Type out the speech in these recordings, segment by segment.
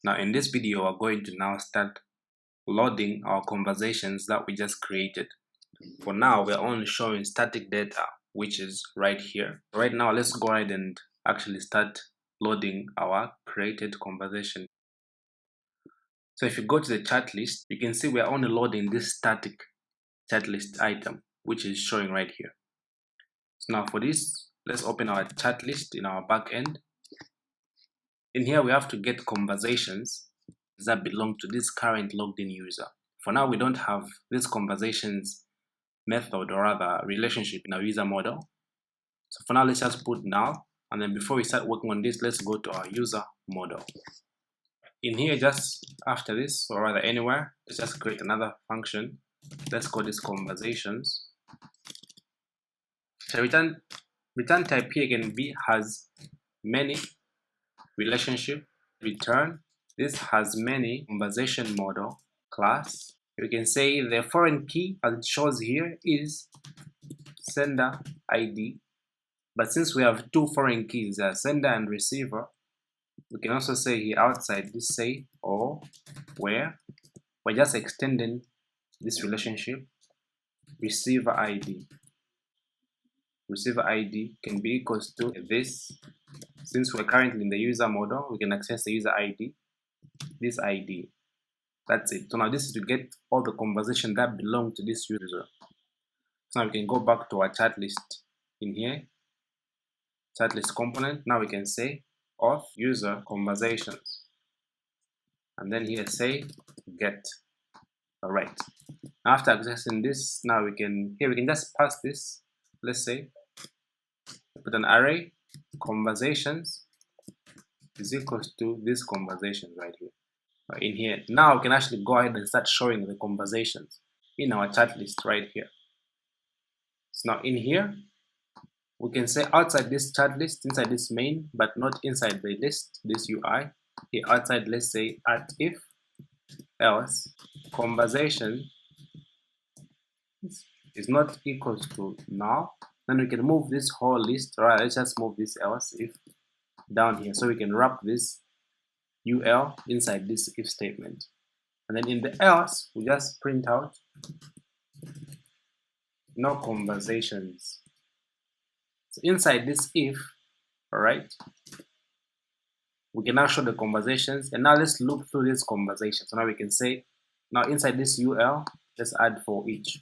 Now in this video, we're going to now start loading our conversations that we just created. For now, we're only showing static data, which is right here. Right now, let's go ahead and actually start loading our created conversation. So if you go to the chat list, you can see we're only loading this static chat list item, which is showing right here. So now for this, let's open our chat list in our backend. In here, we have to get conversations that belong to this current logged in user. For now, we don't have this conversations method or rather relationship in our user model. So for now, let's just put null. And then before we start working on this, let's go to our user model. In here, just after this, or rather anywhere, let's just create another function. Let's call this conversations. So return type here can be has many relationship return. This has many conversation model class. We can say the foreign key as it shows here is sender ID. But since we have two foreign keys, sender and receiver, we can also say here outside this say or where we're just extending this relationship receiver ID. Receiver ID can be equals to this. Since we're currently in the user model, we can access the user ID, this ID. That's it. So now this is to get all the conversation that belong to this user. So now we can go back to our chat list in here, chat list component. Now we can say auth user conversations, and then here say get. All right. After accessing this, now we can just pass this. Let's say put an array conversations is equals to this conversations right here. In here now we can actually go ahead and start showing the conversations in our chat list right here. So now in here we can say outside this chat list, inside this main, but not inside the list, this UI here outside, let's say at if else conversation is not equals to null, then we can move this whole list. All right, let's just move this else if down here so we can wrap this UL inside this if statement. And then in the else, we just print out no conversations. So inside this if, all right, we can now show the conversations. And now let's look through these conversations. So now we can say, now inside this UL, let's add for each.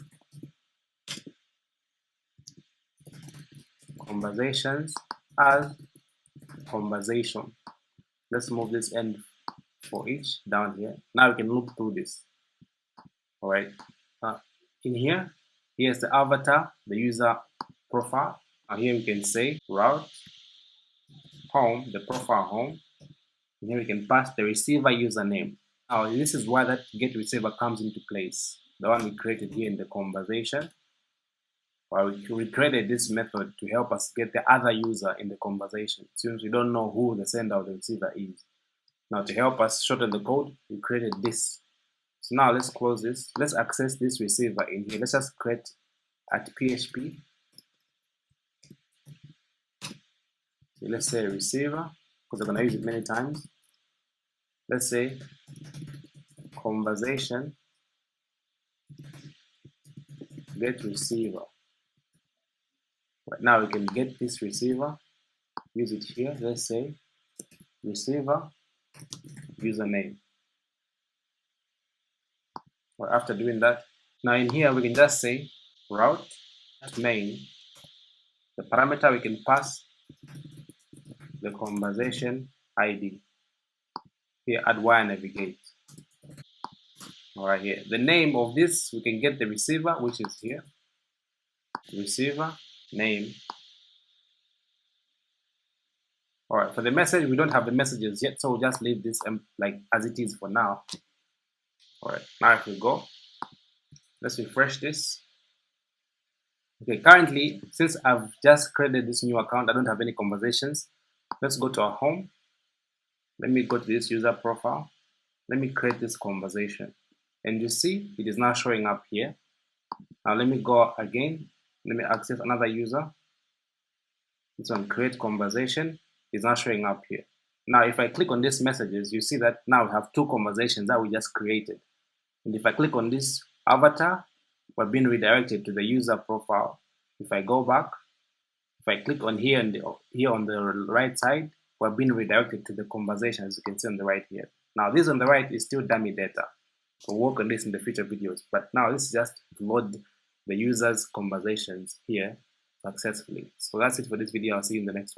Conversations as conversation. Let's move this end for each down here. Now we can look through this. All right. In here, here's the avatar, the user profile. Here we can say route home, the profile home. And here we can pass the receiver username. Now this is why that get receiver comes into place. The one we created here in the conversation. Well, we created this method to help us get the other user in the conversation, since we don't know who the sender or the receiver is. Now to help us shorten the code, we created this. So now let's close this. Let's access this receiver in here. Let's just create at PHP. So let's say receiver, because we're going to use it many times. Let's say conversation get receiver. Right now we can get this receiver, use it here. Let's say receiver username. Well, after doing that, now in here we can just say route main. The parameter we can pass the conversation ID. Here add wire navigate. All right, here the name of this we can get the receiver, which is here. Receiver name. All right, for the message we don't have the messages yet, so we'll just leave this like as it is for now. All right, now if we go, let's refresh this. Okay, currently since I've just created this new account, I don't have any conversations. Let's go to our home. Let me go to this user profile. Let me create this conversation, and you see it is now showing up here. Now let me go again. Let me access another user. This one, create conversation, is now showing up here. Now, if I click on these messages, you see that now we have two conversations that we just created. And if I click on this avatar, we're being redirected to the user profile. If I go back, if I click on here and here on the right side, we're being redirected to the conversation, as you can see on the right here. Now, this on the right is still dummy data. We'll work on this in the future videos, but now this is just to load the user's conversations here successfully. So that's it for this video. I'll see you in the next one.